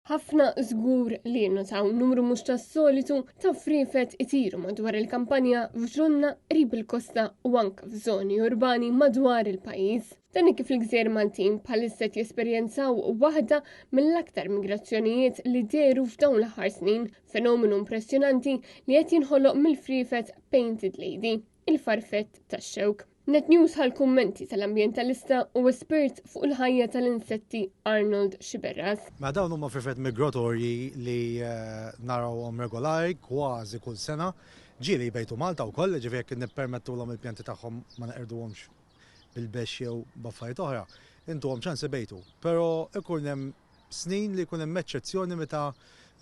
Ħafna żgur li jinnotaw numru mhux tas-solitu ta' frifet itiru madwar il-kampanja f'ġonna qrib il-kosta u anke f'żoni urbani madwar il-pajjiż. Dan kif l-Gżejjer Maltin bħalissa jesperjenzaw waħda mill-aktar migrazzjonijiet li dehru f'dawn l-aħħar snin, fenomenu impressjonanti li qed jinħoloq mill-frifet Painted Lady, il-farfett tax-xewk. Net News ħal-kummenti tal-ambjentalista u espert fuq il-ħajja tal-insetti Arnold Xiberras. Ma dawn huma frifet migratorji li narawhom regolari kważi kull sena. Ġieli jbejtu Malta wkoll, ġifieri kien nippermettulhom il-pjanti tagħhom ma naqirduhomx bil-bexx jew b'affarijiet oħra. Intuhom ċans ibejtu. Però ikun hemm snin li jkun hemm eċċezzjoni meta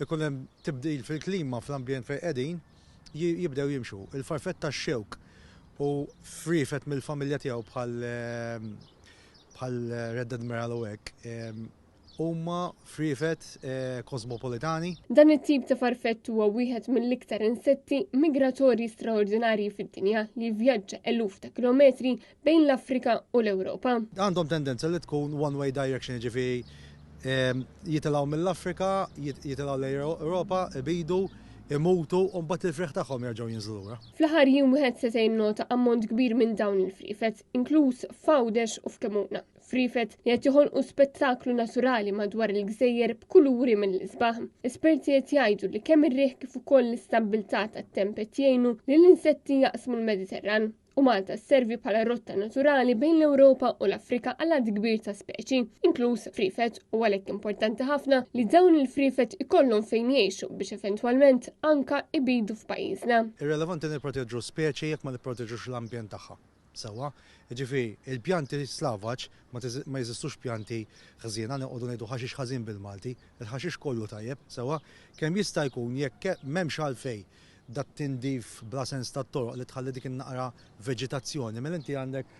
ikun hemm tibdil fil-klima fl-ambjent fejn qegħdin jibdew jimxu. Il-farfett tax-xewk u frifet mill-familja tiegħu bħal Red Admiral u hekk huma frifet kosmopolitani. Dan it-tip ta' farfett huwa wieħed mill-iktar insetti migratorji straordinarji fid-dinja li vjaġġa eluf ta' kilometri bejn l-Afrika u l-Ewropa. Għandhom tendenza li tkun one-way direction, ġifieri jitilgħu mill-Afrika, jitilgħu l-Ewropa, ibidu, imutu u mbagħad il-friħ tagħhom jerġgħu jinżlu lura. Fl-aħħar jiem wieħed setgħin nota ammont kbir minn dawn il-frifet, inkluż f'Għawdex u f'Kemuna. Frifet li qed joħolqu spettaklu naturali madwar il-Gżejjer b'kuluri mill-isbaħ. Esperti qed jgħidu li kemm ir-riħ kif ukoll l-istabbiltà tat-temp qed jgħinu li l-insetti jaqsmu l-Mediterran. U Malta sservi bħala rotta naturali bejn l-Ewropa u l-Afrika għal għad kbir ta' speċi, inkluż frifet, u għalhekk importanti ħafna li dawn il-frifet ikollhom fejn jgħixu biex eventwalment anka ibidu f'pajjiżna. Irrelevanti nipproteġġu speċi jekk ma nipproteġġux l-ambjent tagħha. Sewwa, jiġifieri il-pjanti slavaġ ma jeżistux pjanti ħażina noqogħdu ngħidu ħaxix ħażin bil-Malti, il-ħaxix kollu tajjeb, sewwa, kemm jista' jkun jekk m'hemmx għalfejn dat tindif bla sens tat-toroq li tħalli dik in-naqra veġitazzjoni. Mela inti għandek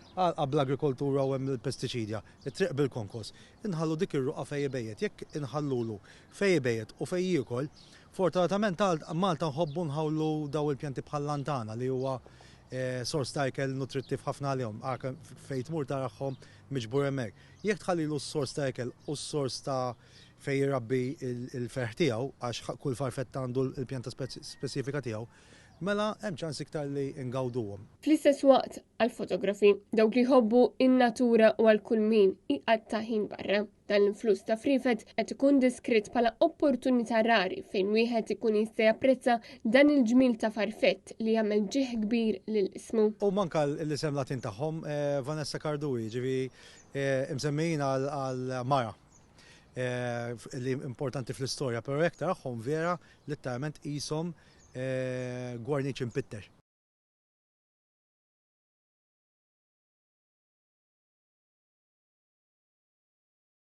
bl-agrikoltura u hemm il-pestiċidja, it-triq bil-konkos. Inħallu dik ir-ruqa fejn jibejjed, jekk inħallulu fejn jibejjed u fejn jiekol, fortunatament Malta nħobbu nħawlu daw il-pjanti bħal-lantana li huwa sors ta' ikel nutrittiv ħafna għalihom, fejn tmur tarahom miġbur hemmhekk. Jekk tħallilu s-sors ta' ikel u s-sors ta' fej jirabbi il-ferħ tiegħu għax kull farfett għandu l-pjanta speċifika tiegħu, mela hemm ċans iktar li ngawduhom. Fl-istess waqt għall-fotografi dawk li jħobbu in-natura u għal kull min iqatta' ħin barra. Dan l-influss ta' frifet qed ikun diskritt bħala opportunità rari fejn wieħed ikun jista' japprezza dan il-ġmil ta' farfett li jagħmel ġieħ kbir lill-ismu. U manka l-isem Latin tagħhom Vanessa Cardui, ġifieri msemmejjin għal-Mara. Li importanti fl-istorja, però hekk tarahom vera litteralment qishom gwarniċ impitter.